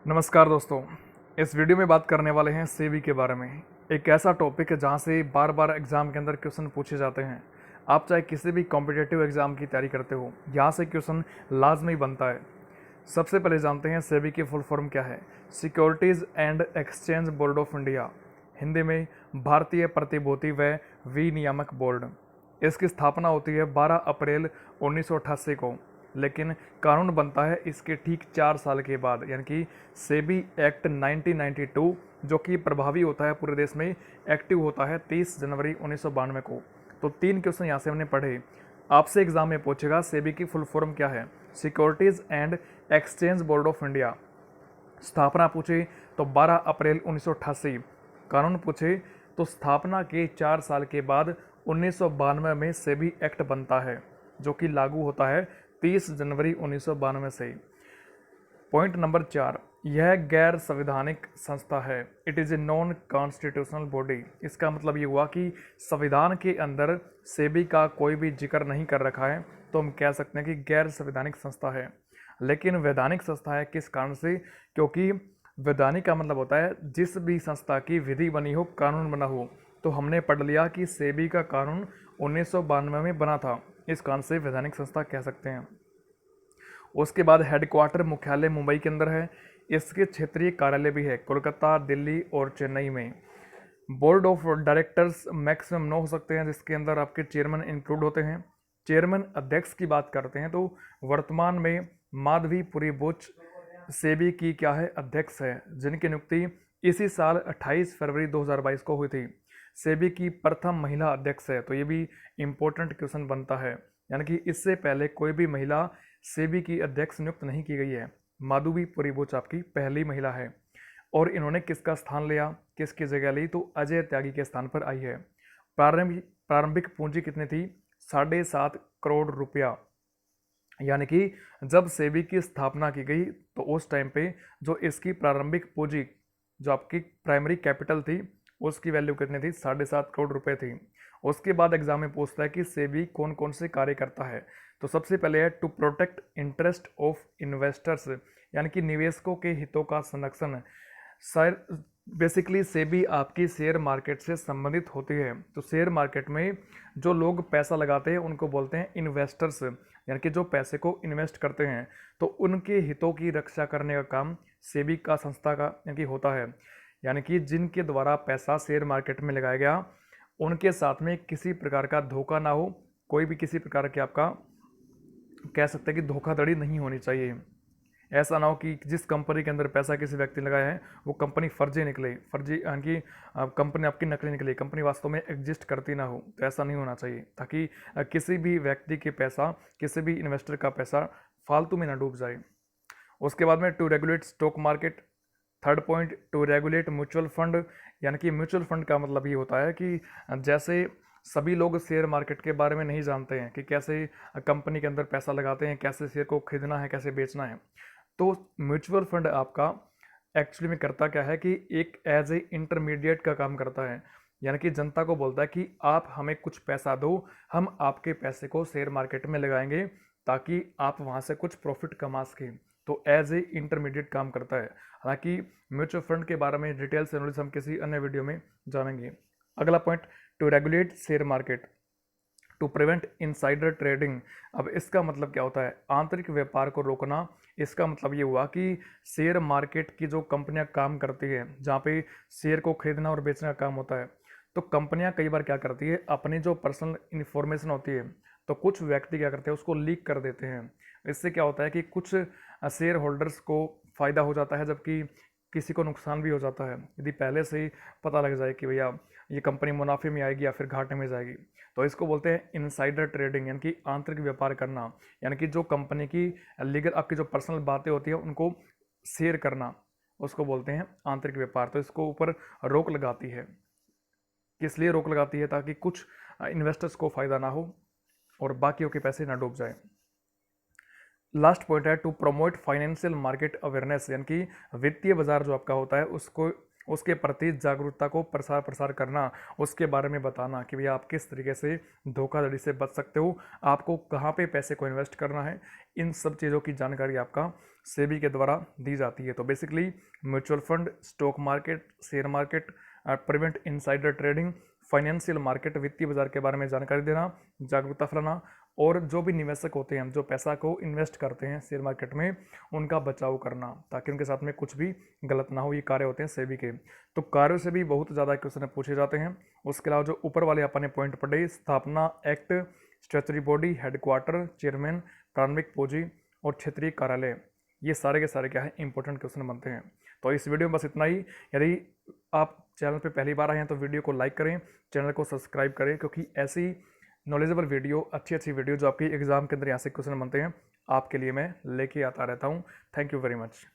नमस्कार दोस्तों। इस वीडियो में बात करने वाले हैं सेबी के बारे में। एक ऐसा टॉपिक है जहां से बार बार एग्ज़ाम के अंदर क्वेश्चन पूछे जाते हैं। आप चाहे किसी भी कॉम्पिटिटिव एग्ज़ाम की तैयारी करते हो, यहाँ से क्वेश्चन लाजमी बनता है। सबसे पहले जानते हैं सेबी की फुल फॉर्म क्या है। Securities and exchange board of India, Hindi में भारतीय प्रतिभूति व विनियामक बोर्ड। इसकी स्थापना होती है 12 अप्रैल 1988 को, लेकिन कानून बनता है इसके ठीक 4 साल के बाद, यानी कि सेबी एक्ट 1992 जो कि प्रभावी होता है पूरे देश में, एक्टिव होता है 30 जनवरी 1992 को। तो 3 क्वेश्चन यहाँ से हमने पढ़े। आपसे एग्जाम में पूछेगा सेबी की फुल फॉर्म क्या है। Securities and exchange board of India, स्थापना पूछे तो 12 अप्रैल 1988, कानून पूछे तो स्थापना के 4 साल के बाद 1992 में सेबी एक्ट बनता है जो कि लागू होता है 30 जनवरी 1992 से। पॉइंट नंबर 4, यह गैर संवैधानिक संस्था है। It is a non constitutional body. इसका मतलब ये हुआ कि संविधान के अंदर सेबी का कोई भी जिक्र नहीं कर रखा है, तो हम कह सकते हैं कि गैर संवैधानिक संस्था है। लेकिन वैधानिक संस्था है किस कारण से? क्योंकि वैधानिक का मतलब होता है जिस भी संस्था की विधि बनी हो, कानून बना हो। तो हमने पढ़ लिया कि सेबी का कानून 1992 में बना था, इस कारण से वैधानिक संस्था कह सकते हैं। उसके बाद हेडक्वार्टर मुख्यालय मुंबई के अंदर है। इसके क्षेत्रीय कार्यालय भी है कोलकाता, दिल्ली और चेन्नई में। बोर्ड ऑफ डायरेक्टर्स मैक्सिमम 9 हो सकते हैं, जिसके अंदर आपके चेयरमैन इंक्लूड होते हैं। चेयरमैन अध्यक्ष की बात करते हैं तो वर्तमान में माधवी पुरी बुच सेबी की क्या है, अध्यक्ष है, जिनकी नियुक्ति इसी साल 28 फरवरी 2022 को हुई थी। सेबी की प्रथम महिला अध्यक्ष है, तो ये भी इम्पोर्टेंट क्वेश्चन बनता है, यानी कि इससे पहले कोई भी महिला सेबी की अध्यक्ष नियुक्त नहीं की गई है। माधवी पुरी बुच आपकी पहली महिला है। और इन्होंने किसका स्थान लिया, किसकी जगह ली? तो अजय त्यागी के स्थान पर आई है। प्रारंभिक पूंजी कितनी थी? 7.5 करोड़ रुपया। यानी कि जब सेबी की स्थापना की गई तो उस टाइम पे जो इसकी प्रारंभिक पूंजी, जो आपकी प्राइमरी कैपिटल थी, उसकी वैल्यू कितनी थी? 7.5 करोड़ रुपए थी। उसके बाद एग्जाम में पूछता है कि सेबी कौन कौन से कार्य करता है। तो सबसे पहले है to protect interest of investors, यानी कि निवेशकों के हितों का संरक्षण। सर बेसिकली सेबी आपकी शेयर मार्केट से संबंधित होती है। तो शेयर मार्केट में जो लोग पैसा लगाते हैं उनको बोलते हैं इन्वेस्टर्स, यानी कि जो पैसे को इन्वेस्ट करते हैं। तो उनके हितों की रक्षा करने का काम सेबी का संस्था का यानी कि होता है। यानी कि जिनके द्वारा पैसा शेयर मार्केट में लगाया गया उनके साथ में किसी प्रकार का धोखा ना हो, कोई भी किसी प्रकार के आपका कह सकते हैं कि धोखाधड़ी नहीं होनी चाहिए। ऐसा ना हो कि जिस कंपनी के अंदर पैसा किसी व्यक्ति ने लगाया है वो कंपनी फर्जी निकले, फर्जी यानी कि कंपनी आपकी नकली निकले, कंपनी वास्तव में एग्जिस्ट करती ना हो। तो ऐसा नहीं होना चाहिए, ताकि किसी भी व्यक्ति के पैसा, किसी भी इन्वेस्टर का पैसा फालतू में ना डूब जाए। उसके बाद में to regulate stock market. Third point, to regulate mutual fund, यानी कि म्यूचुअल फंड का मतलब ये होता है कि जैसे सभी लोग शेयर मार्केट के बारे में नहीं जानते हैं कि कैसे कंपनी के अंदर पैसा लगाते हैं, कैसे शेयर को खरीदना है, कैसे बेचना है। तो म्यूचुअल फंड आपका एक्चुअली में करता क्या है कि एक एज ए इंटरमीडिएट का काम करता है, यानी कि जनता को बोलता है कि आप हमें कुछ पैसा दो, हम आपके पैसे को शेयर मार्केट में लगाएंगे ताकि आप वहाँ से कुछ प्रॉफिट कमा सकें। तो एज ए इंटरमीडिएट काम करता है। हालांकि म्यूचुअल फंड के बारे में डिटेल से नॉलेज हम किसी अन्य वीडियो में जानेंगे। अगला point, to regulate share market to prevent insider trading. अब इसका मतलब क्या होता है? आंतरिक व्यापार को रोकना। इसका मतलब ये हुआ कि शेयर मार्केट की जो कंपनियां काम करती है, जहाँ पे शेयर को खरीदना और बेचने का काम होता है, तो कंपनियां कई बार क्या करती है, अपनी जो पर्सनल इन्फॉर्मेशन होती है तो कुछ व्यक्ति क्या करते हैं, उसको लीक कर देते हैं। इससे क्या होता है कि कुछ शेयर होल्डर्स को फ़ायदा हो जाता है, जबकि किसी को नुकसान भी हो जाता है, यदि पहले से ही पता लग जाए कि भैया ये कंपनी मुनाफे में आएगी या फिर घाटे में जाएगी। तो इसको बोलते हैं इनसाइडर ट्रेडिंग, यानी कि आंतरिक व्यापार करना, यानी कि जो कंपनी की लीगल आपकी जो पर्सनल बातें होती है उनको शेयर करना, उसको बोलते हैं आंतरिक व्यापार। तो इसको ऊपर रोक लगाती है। किस लिए रोक लगाती है? ताकि कुछ इन्वेस्टर्स को फ़ायदा ना हो और बाकियों के पैसे ना डूब जाए। लास्ट पॉइंट है to promote financial market awareness, यानी कि वित्तीय बाजार जो आपका होता है उसको, उसके प्रति जागरूकता को प्रसार करना, उसके बारे में बताना कि भैया आप किस तरीके से धोखाधड़ी से बच सकते हो, आपको कहाँ पे पैसे को इन्वेस्ट करना है। इन सब चीज़ों की जानकारी आपका सेबी के द्वारा दी जाती है। तो basically mutual fund, stock market, share market, prevent insider trading, financial market, वित्तीय बाजार के बारे में जानकारी देना, जागरूकता फैलाना, और जो भी निवेशक होते हैं जो पैसा को इन्वेस्ट करते हैं शेयर मार्केट में, उनका बचाव करना ताकि उनके साथ में कुछ भी गलत ना हो। ये कार्य होते हैं सेबी के। तो कार्यों से भी बहुत ज़्यादा क्वेश्चन पूछे जाते हैं। उसके अलावा जो ऊपर वाले अपन ने पॉइंट पढ़े, स्थापना act, statutory body, headquarter, chairman, प्रारंभिक पूंजी और क्षेत्रीय कार्यालय, ये सारे के सारे क्या है, इंपॉर्टेंट क्वेश्चन बनते हैं। तो इस वीडियो में बस इतना ही। यदि आप चैनल पे पहली बार आए हैं तो वीडियो को लाइक करें, चैनल को सब्सक्राइब करें, क्योंकि ऐसी नॉलेजेबल वीडियो, अच्छी वीडियो जो आपकी एग्जाम के अंदर यहाँ से क्वेश्चन बनते हैं, आपके लिए मैं लेके आता रहता हूँ। Thank you very much.